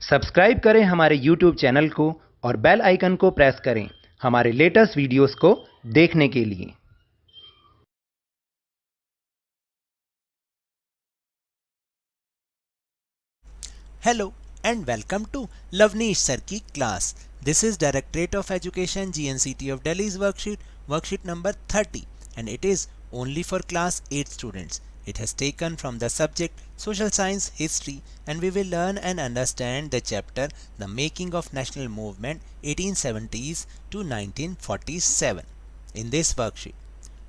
Subscribe करें हमारे YouTube channel को और बेल आइकन को प्रेस करें हमारे लेटेस्ट वीडियोस को देखने के लिए। Hello and welcome to Lavneesh Sir की class. This is Directorate of Education GNCT of Delhi's worksheet number 30 and it is only for class 8 students. It has taken from the subject Social Science History and we will learn and understand the chapter The Making of National Movement 1870s to 1947 in this worksheet.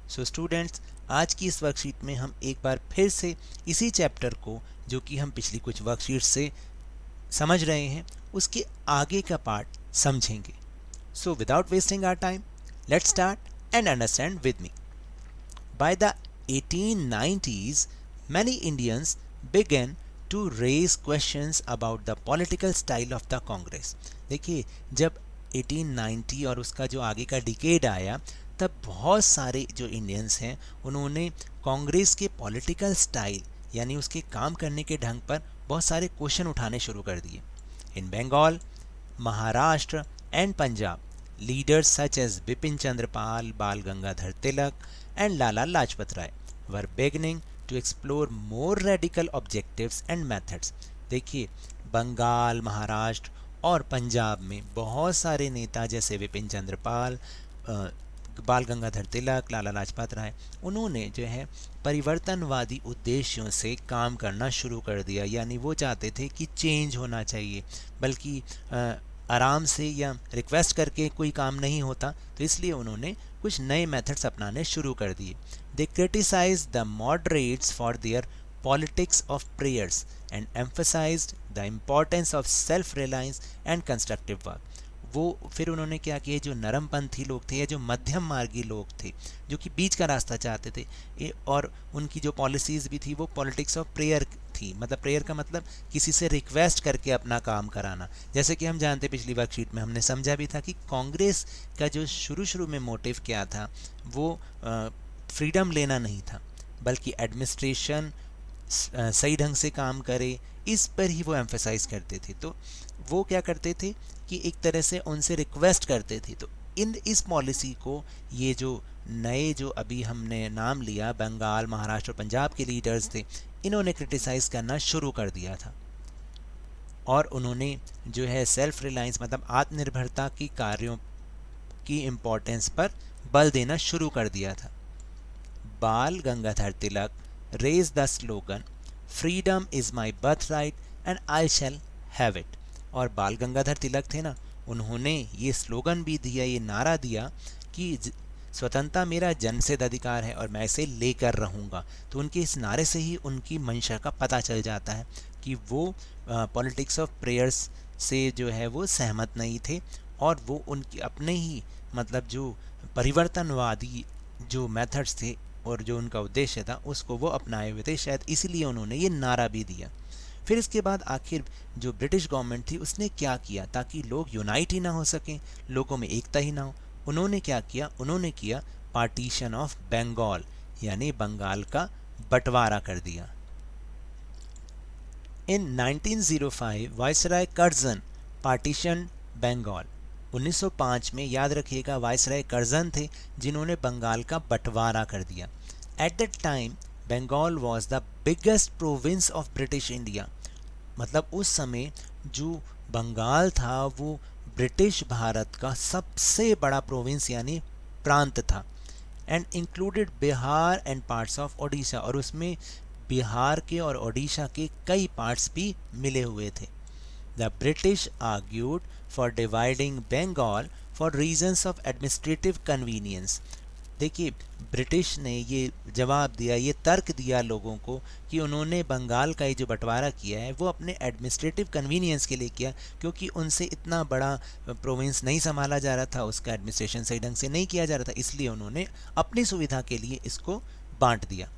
So students, आज की इस worksheet में हम एक बार फिर से इसी chapter को जो कि हम पिछली कुछ वर्कशीट से समझ रहे हैं उसके आगे का पार्ट समझेंगे. So without wasting our time let's start and understand with me. By the 1890s many Indians began to raise questions about the political style of the Congress. देखिए, जब 1890 और उसका जो आगे का डिकेड आया तब बहुत सारे जो इंडियंस हैं उन्होंने कांग्रेस के पॉलिटिकल स्टाइल यानी उसके काम करने के ढंग पर बहुत सारे क्वेश्चन उठाने शुरू कर दिए. In Bengal, Maharashtra and Punjab, leaders such as Bipin Chandra Pal, Bal Gangadhar Tilak and Lala Lajpat Rai were beginning to explore more radical objectives and methods. देखिए, बंगाल, महाराष्ट्र और पंजाब में बहुत सारे नेता जैसे बिपिन चंद्र पाल, बाल गंगाधर तिलक, लाला लाजपत राय, उन्होंने जो है परिवर्तनवादी उद्देश्यों से काम करना शुरू कर दिया. यानी वो चाहते थे कि चेंज होना चाहिए, बल्कि आराम से या रिक्वेस्ट करके कोई काम नहीं होता, तो इसलिए उन्होंने कुछ नए मेथड्स अपनाने शुरू कर दिए. They criticise the moderates for their politics of prayers and emphasised the importance of self reliance and constructive work. वो फिर उन्होंने क्या किया, जो नरमपंथी लोग थे या जो मध्यम मार्गी लोग थे जो कि बीच का रास्ता चाहते थे, और उनकी जो पॉलिसीज़ भी थी वो पॉलिटिक्स ऑफ प्रेयर थी. मतलब प्रेयर का मतलब किसी से रिक्वेस्ट करके अपना काम कराना. जैसे कि हम जानते पिछली वर्कशीट में हमने समझा भी था कि कांग्रेस का जो शुरू में मोटिव क्या था, वो फ्रीडम लेना नहीं था, बल्कि एडमिनिस्ट्रेशन सही ढंग से काम करे, इस पर ही वो एम्फेसाइज करते थे. तो वो क्या करते थे कि एक तरह से उनसे रिक्वेस्ट करते थे. तो इस पॉलिसी को ये जो नए जो अभी हमने नाम लिया, बंगाल, महाराष्ट्र और पंजाब के लीडर्स थे, इन्होंने क्रिटिसाइज़ करना शुरू कर दिया था. और उन्होंने जो है सेल्फ रिलायंस मतलब आत्मनिर्भरता की कार्यों की इम्पोर्टेंस पर बल देना शुरू कर दिया था. Bal Gangadhar Tilak raise the slogan freedom is my birth right and I shall have it. और बाल गंगाधर तिलक थे ना, उन्होंने ये स्लोगन भी दिया, ये नारा दिया कि स्वतंत्रता मेरा जन्मसिद्ध अधिकार है और मैं इसे लेकर रहूँगा. तो उनके इस नारे से ही उनकी मंशा का पता चल जाता है कि वो पॉलिटिक्स ऑफ प्रेयर्स से जो है वो सहमत नहीं थे, और वो उनके अपने ही मतलब जो परिवर्तनवादी जो मेथड्स थे और जो उनका उद्देश्य था उसको वो अपनाए हुए थे. शायद इसीलिए उन्होंने ये नारा भी दिया. फिर इसके बाद आखिर जो ब्रिटिश गवर्नमेंट थी उसने क्या किया ताकि लोग यूनाइट ही ना हो सकें, लोगों में एकता ही ना हो. उन्होंने क्या किया, उन्होंने किया पार्टीशन ऑफ बंगाल, यानी बंगाल का बंटवारा कर दिया. इन 1905 वायसराय कर्जन पार्टीशन बंगाल. 1905 में याद रखिएगा वायसराय कर्जन थे जिन्होंने बंगाल का बंटवारा कर दिया. At that time Bengal was the biggest province of British India. मतलब उस समय जो बंगाल था वो ब्रिटिश भारत का सबसे बड़ा प्रोविंस यानी प्रांत था. And included Bihar and parts of Odisha, और उसमें बिहार के और ओडिशा के कई पार्ट्स भी मिले हुए थे. The British argued for dividing Bengal for reasons of administrative convenience. देखिए, ब्रिटिश ने ये जवाब दिया, ये तर्क दिया लोगों को कि उन्होंने बंगाल का ये जो बंटवारा किया है वो अपने एडमिनिस्ट्रेटिव कन्वीनियंस के लिए किया, क्योंकि उनसे इतना बड़ा प्रोविंस नहीं संभाला जा रहा था, उसका एडमिनिस्ट्रेशन सही ढंग से नहीं किया जा रहा था, इसलिए उन्होंने अपनी सुविधा के लिए इसको बांट दिया.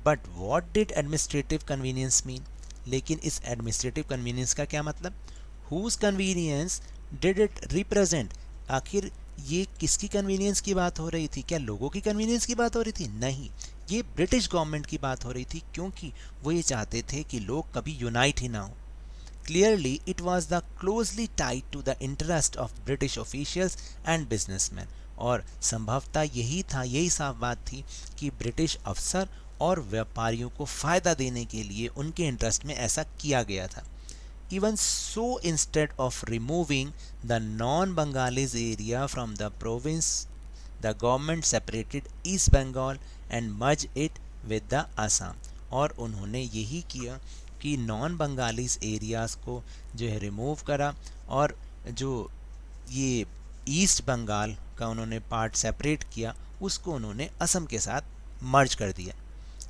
But what did administrative convenience mean? लेकिन इस एडमिनिस्ट्रेटिव कन्वीनियंस का क्या मतलब? Whose convenience did it represent? आखिर ये किसकी कन्वीनियंस की बात हो रही थी? क्या लोगों की कन्वीनियंस की बात हो रही थी? नहीं, ये ब्रिटिश गवर्नमेंट की बात हो रही थी, क्योंकि वो ये चाहते थे कि लोग कभी यूनाइट ही ना हो. Clearly, it was the closely tied to the interest of British officials and businessmen. और संभवतः यही साफ बात थी कि ब्रिटिश अफसर और व्यापारियों को फ़ायदा देने के लिए उनके इंटरेस्ट में ऐसा किया गया था. Even so, instead of removing the non-Bengalis area from the province, the government separated East Bengal and merged it with the Assam. और उन्होंने यही किया कि नॉन बंगालीज एरियाज़ को जो है रिमूव करा और जो ये ईस्ट बंगाल का उन्होंने पार्ट सेपरेट किया उसको उन्होंने असम के साथ मर्ज कर दिया.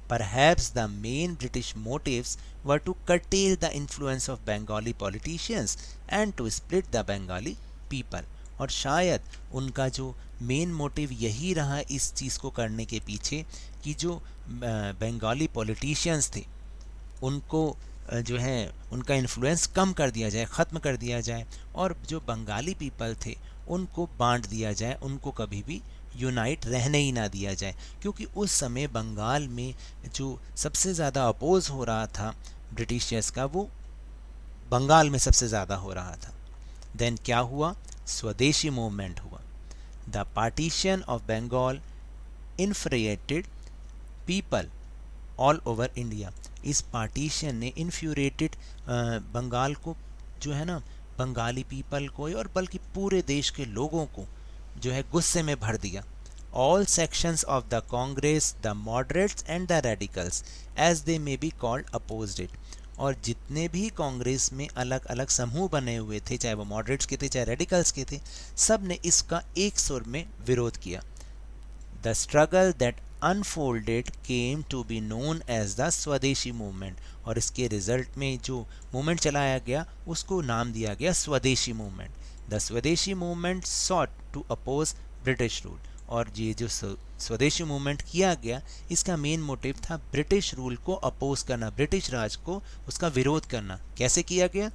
Perhaps the main British motives were to curtail the influence of Bengali politicians and to split the Bengali people. और शायद उनका जो मेन मोटिव यही रहा इस चीज़ को करने के पीछे कि जो बंगाली पॉलिटिशियंस थे उनको जो है उनका इन्फ्लुएंस कम कर दिया जाए, ख़त्म कर दिया जाए और जो बंगाली पीपल थे उनको बांट दिया जाए, उनको कभी भी यूनाइट रहने ही ना दिया जाए. क्योंकि उस समय बंगाल में जो सबसे ज़्यादा अपोज हो रहा था ब्रिटिशर्स का वो बंगाल में सबसे ज़्यादा हो रहा था. देन क्या हुआ? स्वदेशी मूवमेंट हुआ. The partition of Bengal infuriated people all over India. इस पार्टीशन ने इन्फ्यूरेटेड बंगाल को जो है ना बंगाली पीपल को और बल्कि पूरे देश के लोगों को जो है गुस्से में भर दिया. All sections of the Congress, the moderates and the radicals as they may be called opposed it. और जितने भी कांग्रेस में अलग अलग समूह बने हुए थे, चाहे वो मॉडरेट्स के थे चाहे रेडिकल्स के थे, सब ने इसका एक सुर में विरोध किया. The struggle that unfolded came to be known as the swadeshi movement. और इसके रिजल्ट में जो मूवमेंट चलाया गया उसको नाम दिया गया swadeshi movement. The swadeshi movement sought to oppose British rule. और ये जो स्वदेशी मूवमेंट किया गया इसका मेन मोटिव था ब्रिटिश रूल को अपोज करना, ब्रिटिश राज को उसका विरोध करना. कैसे किया गया?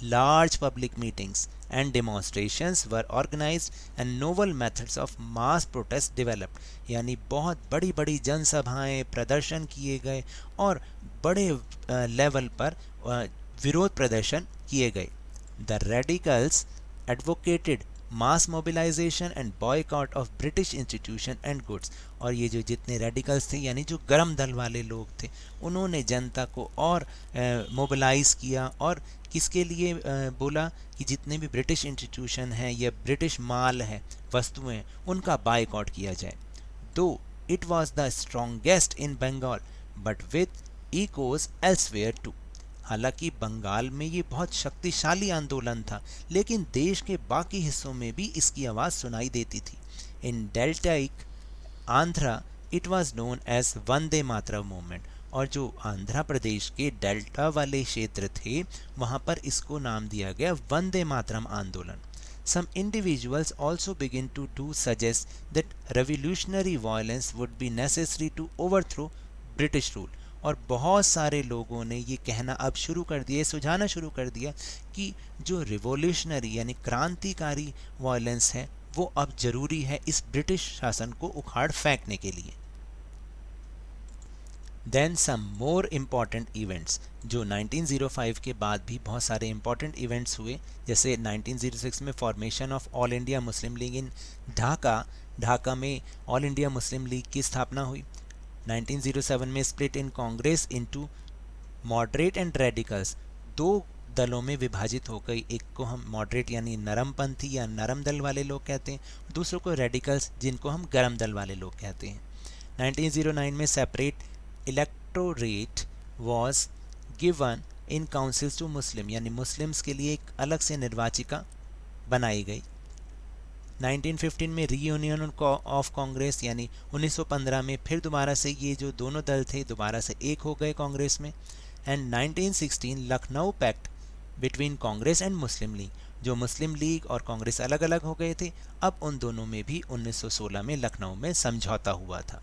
Large public meetings and demonstrations were organized and novel methods of mass protest developed. यानी बहुत बड़ी बड़ी जनसभाएं, प्रदर्शन किए गए और बड़े लेवल पर विरोध प्रदर्शन किए गए. The radicals advocated mass mobilization and boycott of British institution and goods. और ये जो जितने रेडिकल्स थे यानी जो गरम दल वाले लोग थे उन्होंने जनता को और मोबिलाइज किया और किसके लिए बोला कि जितने भी ब्रिटिश इंस्टीट्यूशन हैं या ब्रिटिश माल है, वस्तुएं, उनका बायकॉट किया जाए. Though it was the strongest in Bengal but with echoes elsewhere too. हालांकि बंगाल में ये बहुत शक्तिशाली आंदोलन था लेकिन देश के बाकी हिस्सों में भी इसकी आवाज़ सुनाई देती थी. In deltaic Andhra it was known as Vande Mataram movement. और जो आंध्र प्रदेश के डेल्टा वाले क्षेत्र थे वहाँ पर इसको नाम दिया गया वंदे मातरम आंदोलन. Some individuals also begin to suggest that revolutionary violence would be necessary to overthrow British rule. और बहुत सारे लोगों ने ये कहना अब शुरू कर दिया, सुझाना शुरू कर दिया कि जो रिवोल्यूशनरी यानी क्रांतिकारी वायलेंस है वो अब जरूरी है इस ब्रिटिश शासन को उखाड़ फेंकने के लिए. Then some more important events. जो 1905 के बाद भी बहुत सारे इम्पॉर्टेंट इवेंट्स हुए, जैसे 1906 में formation of All India Muslim League in Dhaka में ऑल इंडिया मुस्लिम लीग की स्थापना हुई. 1907 में split in Congress into moderate and radicals. दो दलों में विभाजित हो गई, एक को हम मॉडरेट यानी नरमपंथी या नरम दल वाले लोग कहते हैं, दूसरों को रेडिकल्स जिनको हम गरम दल वाले लोग कहते हैं. 1909 में separate electorate was given in councils to Muslim, यानी मुस्लिम्स के लिए एक अलग से निर्वाचिका बनाई गई. 1915 में रीयूनियन ऑफ कांग्रेस यानी 1915 में फिर दोबारा से ये जो दोनों दल थे दोबारा से एक हो गए कांग्रेस में. And 1916 Lucknow pact between Congress and Muslim League. जो मुस्लिम लीग और कांग्रेस अलग अलग हो गए थे अब उन दोनों में भी 1916 में लखनऊ में समझौता हुआ था.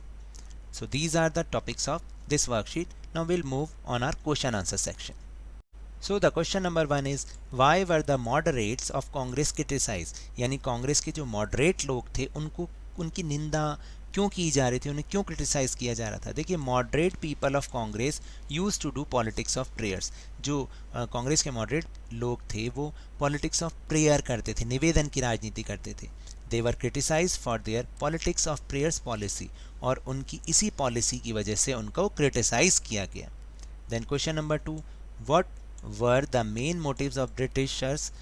So these are the topics of this worksheet. Now we'll move on our question answer section. So the question number 1 is why were the moderates of Congress criticized? यानी कांग्रेस के जो मॉडरेट लोग थे उनको उनकी निंदा क्यों की जा रही थी, उन्हें क्यों क्रिटिसाइज़ किया जा रहा था। देखिए, moderate people of Congress use to do politics of prayers. जो कांग्रेस के मॉडरेट लोग थे वो पॉलिटिक्स ऑफ प्रेयर करते थे, निवेदन की राजनीति करते थे। They were criticise for their politics of prayers policy, और उनकी इसी पॉलिसी की वजह से उनको क्रिटिसाइज किया गया। Then question number 2, what were the main motives of Britishers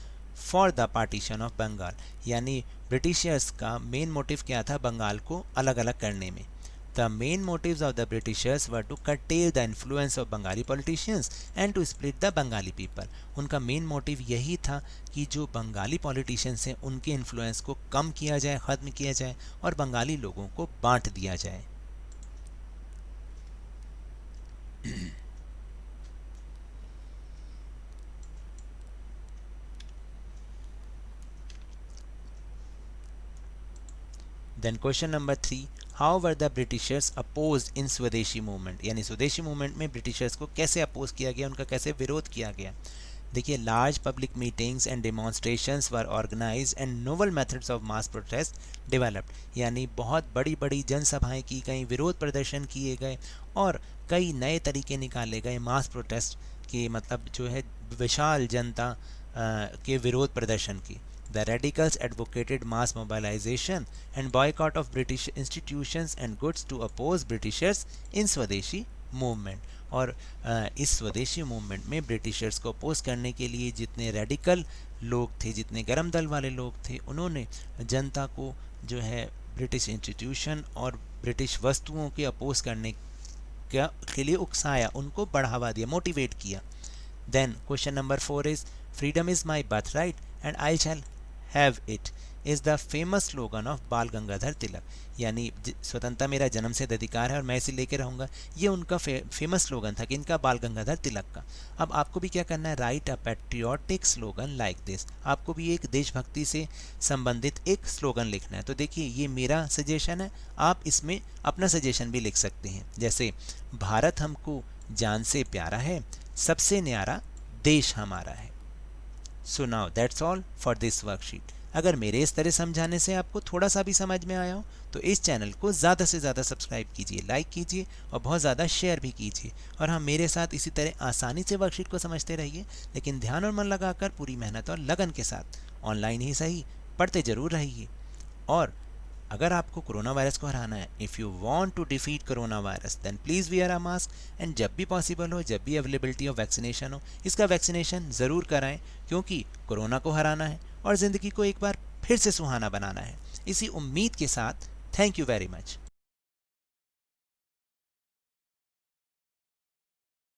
for the partition of Bengal. यानी ब्रिटिशर्स का मेन मोटिव क्या था बंगाल को अलग अलग करने में। The main motives of the Britishers were to curtail the influence of Bengali politicians and to split the Bengali people. उनका मेन मोटिव यही था कि जो बंगाली पॉलिटिशियंस हैं उनके इन्फ्लुएंस को कम किया जाए, ख़त्म किया जाए और बंगाली लोगों को बांट दिया जाए। Then question number 3, how were the Britishers opposed in Swadeshi movement. यानी स्वदेशी मूवमेंट में ब्रिटिशर्स को कैसे अपोज किया गया, उनका कैसे विरोध किया गया। देखिए, large public meetings and demonstrations were organised and novel methods of mass protest developed. यानी बहुत बड़ी बड़ी जनसभाएं की गई, विरोध प्रदर्शन किए गए और कई नए तरीके निकाले गए मास प्रोटेस्ट के, मतलब जो है विशाल जनता के विरोध प्रदर्शन की। The radicals advocated mass mobilization and boycott of British institutions and goods to oppose Britishers in स्वदेशी मूवमेंट। और इस स्वदेशी मूवमेंट में ब्रिटिशर्स को अपोज करने के लिए जितने रेडिकल लोग थे, जितने गरम दल वाले लोग थे, उन्होंने जनता को जो है ब्रिटिश इंस्टीट्यूशन और ब्रिटिश वस्तुओं के अपोज करने के लिए उकसाया, उनको बढ़ावा दिया, मोटिवेट किया। Then question number 4 is freedom is my birth right and I shall have it is the famous slogan of Bal Gangadhar तिलक। यानी स्वतंत्रता मेरा जन्मसिद्ध अधिकार है और मैं इसे लेके रहूँगा, ये उनका फेमस स्लोगन था कि इनका बाल गंगाधर तिलक का। अब आपको भी क्या करना है, right a patriotic slogan like this. आपको भी एक देशभक्ति से संबंधित एक स्लोगन लिखना है। तो देखिए, ये मेरा सजेशन है, आप इसमें अपना सजेशन भी लिख सकते हैं। जैसे, भारत हमको जान से प्यारा है, सबसे न्यारा देश हमारा है। So now that's all for this worksheet. अगर मेरे इस तरह समझाने से आपको थोड़ा सा भी समझ में आया हो तो इस चैनल को ज़्यादा से ज़्यादा सब्सक्राइब कीजिए, लाइक कीजिए और बहुत ज़्यादा शेयर भी कीजिए। और हाँ, मेरे साथ इसी तरह आसानी से वर्कशीट को समझते रहिए, लेकिन ध्यान और मन लगाकर पूरी मेहनत और लगन के साथ ऑनलाइन ही सही पढ़ते ज़रूर रहिए। और अगर आपको कोरोना वायरस को हराना है, if you want to defeat corona virus then please wear a mask. And जब भी पॉसिबल हो, जब भी अवेलेबिलिटी ऑफ वैक्सीनेशन हो, इसका वैक्सीनेशन ज़रूर कराएं, क्योंकि कोरोना को हराना है और ज़िंदगी को एक बार फिर से सुहाना बनाना है। इसी उम्मीद के साथ थैंक यू वेरी मच।